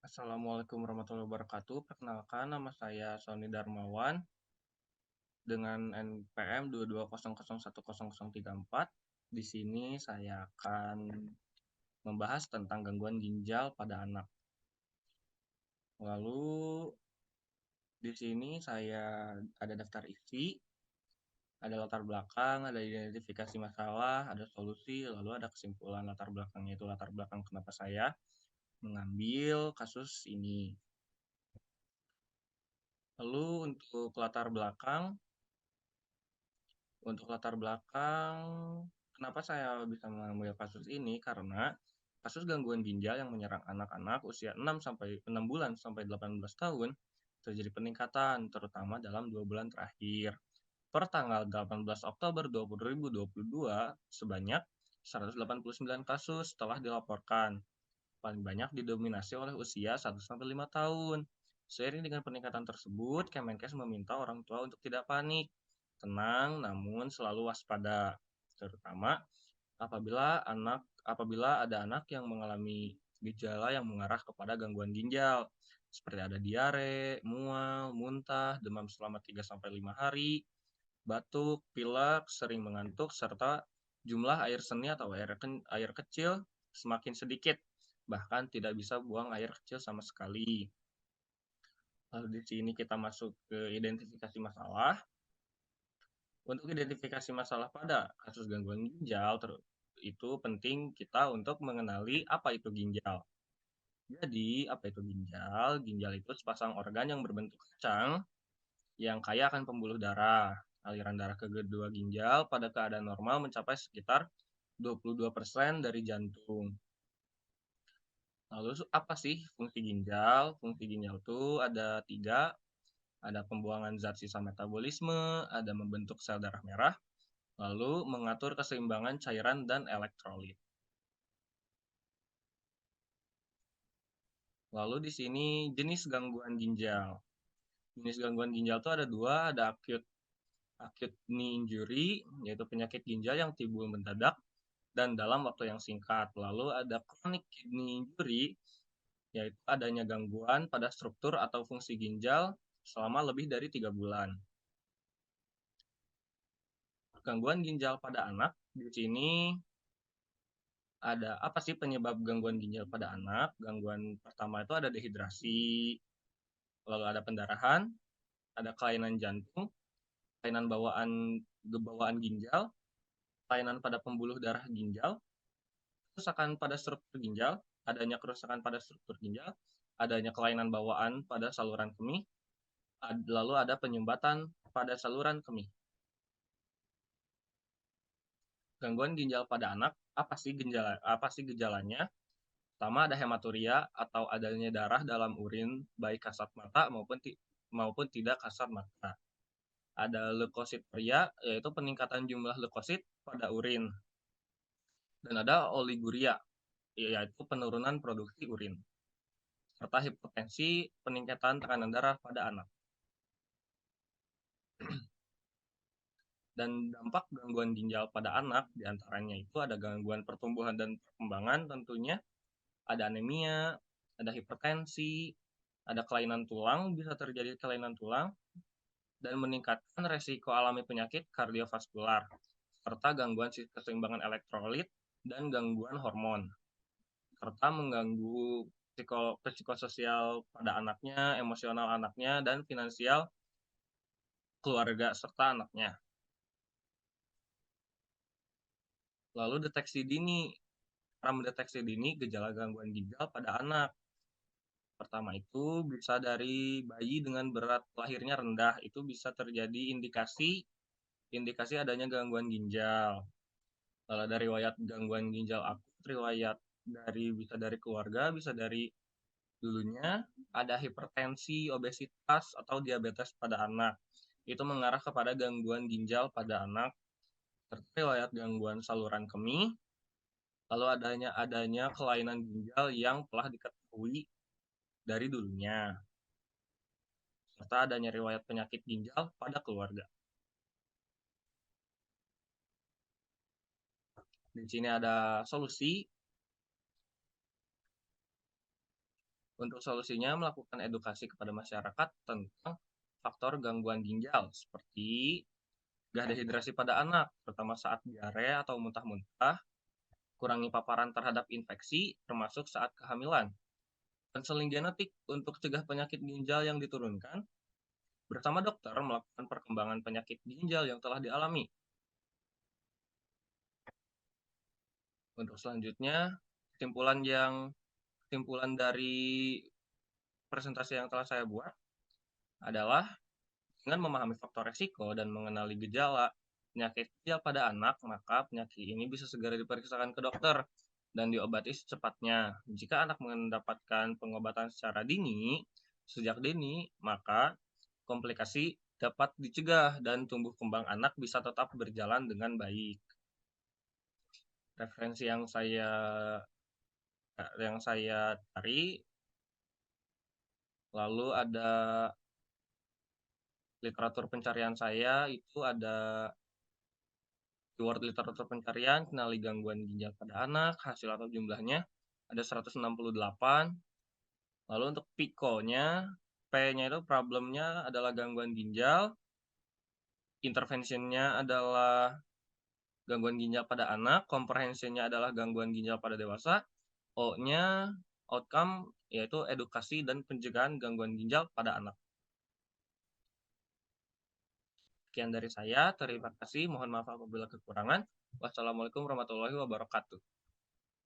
Assalamualaikum warahmatullahi wabarakatuh. Perkenalkan, nama saya Sony Darmawan dengan NPM 2200101034. Di sini saya akan membahas tentang gangguan ginjal pada anak. Lalu di sini saya ada daftar isi, ada latar belakang, ada identifikasi masalah, ada solusi, lalu ada kesimpulan latar belakangnya, itu latar belakang kenapa saya mengambil kasus ini. Lalu untuk latar belakang, kenapa saya bisa mengambil kasus ini? Karena kasus gangguan ginjal yang menyerang anak-anak usia 6 bulan sampai 18 tahun terjadi peningkatan, terutama dalam 2 bulan terakhir. Per tanggal 18 Oktober 2022, sebanyak 189 kasus telah dilaporkan. Paling banyak didominasi oleh usia 1-5 tahun. Seiring dengan peningkatan tersebut, Kemenkes meminta orang tua untuk tidak panik, tenang namun selalu waspada, terutama apabila ada anak yang mengalami gejala yang mengarah kepada gangguan ginjal, seperti ada diare, mual, muntah, demam selama 3-5 hari, batuk, pilek, sering mengantuk, serta jumlah air seni atau air kecil semakin sedikit, bahkan tidak bisa buang air kecil sama sekali. Lalu di sini kita masuk ke identifikasi masalah. Untuk identifikasi masalah pada kasus gangguan ginjal, itu penting kita untuk mengenali apa itu ginjal. Jadi, apa itu ginjal? Ginjal itu sepasang organ yang berbentuk kacang yang kaya akan pembuluh darah. Aliran darah ke kedua ginjal pada keadaan normal mencapai sekitar 22% dari jantung. Lalu apa sih fungsi ginjal? Fungsi ginjal itu ada 3, ada pembuangan zat sisa metabolisme, ada membentuk sel darah merah, lalu mengatur keseimbangan cairan dan elektrolit. Lalu di sini jenis gangguan ginjal. Jenis gangguan ginjal itu ada 2, ada acute knee injury, yaitu penyakit ginjal yang timbul mendadak dan dalam waktu yang singkat. Lalu ada chronic kidney injury, yaitu adanya gangguan pada struktur atau fungsi ginjal selama lebih dari 3 bulan. Gangguan ginjal pada anak, di sini ada apa sih penyebab gangguan ginjal pada anak? Gangguan pertama itu ada dehidrasi, lalu ada pendarahan, ada kelainan jantung, kelainan bawaan ginjal, kelainan pada pembuluh darah ginjal, kerusakan pada struktur ginjal, adanya kelainan bawaan pada saluran kemih, lalu ada penyumbatan pada saluran kemih. Gangguan ginjal pada anak, apa sih gejalanya? Pertama ada hematuria atau adanya darah dalam urin baik kasat mata maupun tidak kasat mata. Ada leukosituria, yaitu peningkatan jumlah leukosit pada urin. Dan ada oliguria, yaitu penurunan produksi urin. Serta hipertensi, peningkatan tekanan darah pada anak. Dan dampak gangguan ginjal pada anak diantaranya itu ada gangguan pertumbuhan dan perkembangan tentunya, ada anemia, ada hipertensi, ada kelainan tulang, bisa terjadi kelainan tulang, dan meningkatkan resiko alami penyakit kardiovaskular, serta gangguan keseimbangan elektrolit dan gangguan hormon, serta mengganggu psikososial pada anaknya, emosional anaknya, dan finansial keluarga serta anaknya. Lalu deteksi dini. Cara mendeteksi dini gejala gangguan ginjal pada anak. Pertama itu bisa dari bayi dengan berat lahirnya rendah, itu bisa terjadi indikasi adanya gangguan ginjal. Lalu ada riwayat gangguan ginjal akut, riwayat bisa dari keluarga, bisa dari dulunya ada hipertensi, obesitas, atau diabetes pada anak. Itu mengarah kepada gangguan ginjal pada anak, serta riwayat gangguan saluran kemih, lalu adanya kelainan ginjal yang telah diketahui dari dulunya, serta adanya riwayat penyakit ginjal pada keluarga. Di sini ada solusi. Untuk solusinya melakukan edukasi kepada masyarakat tentang faktor gangguan ginjal seperti gak dehidrasi pada anak, terutama saat diare atau muntah-muntah, kurangi paparan terhadap infeksi termasuk saat kehamilan. Konseling genetik untuk cegah penyakit ginjal yang diturunkan, bersama dokter melakukan perkembangan penyakit ginjal yang telah dialami. Untuk selanjutnya, kesimpulan dari presentasi yang telah saya buat adalah dengan memahami faktor resiko dan mengenali gejala penyakit ginjal pada anak, maka penyakit ini bisa segera diperiksakan ke dokter dan diobati secepatnya. Jika anak mendapatkan pengobatan secara dini, sejak dini, maka komplikasi dapat dicegah dan tumbuh kembang anak bisa tetap berjalan dengan baik. Referensi yang saya cari, lalu ada literatur pencarian saya itu ada keyword literatur pencarian, kenali gangguan ginjal pada anak, hasil atau jumlahnya ada 168. Lalu untuk PICO-nya, P-nya itu problemnya adalah gangguan ginjal, interventionnya adalah gangguan ginjal pada anak, comprehensionnya adalah gangguan ginjal pada dewasa, O-nya outcome yaitu edukasi dan pencegahan gangguan ginjal pada anak. Sekian dari saya, terima kasih. Mohon maaf apabila kekurangan. Wassalamualaikum warahmatullahi wabarakatuh.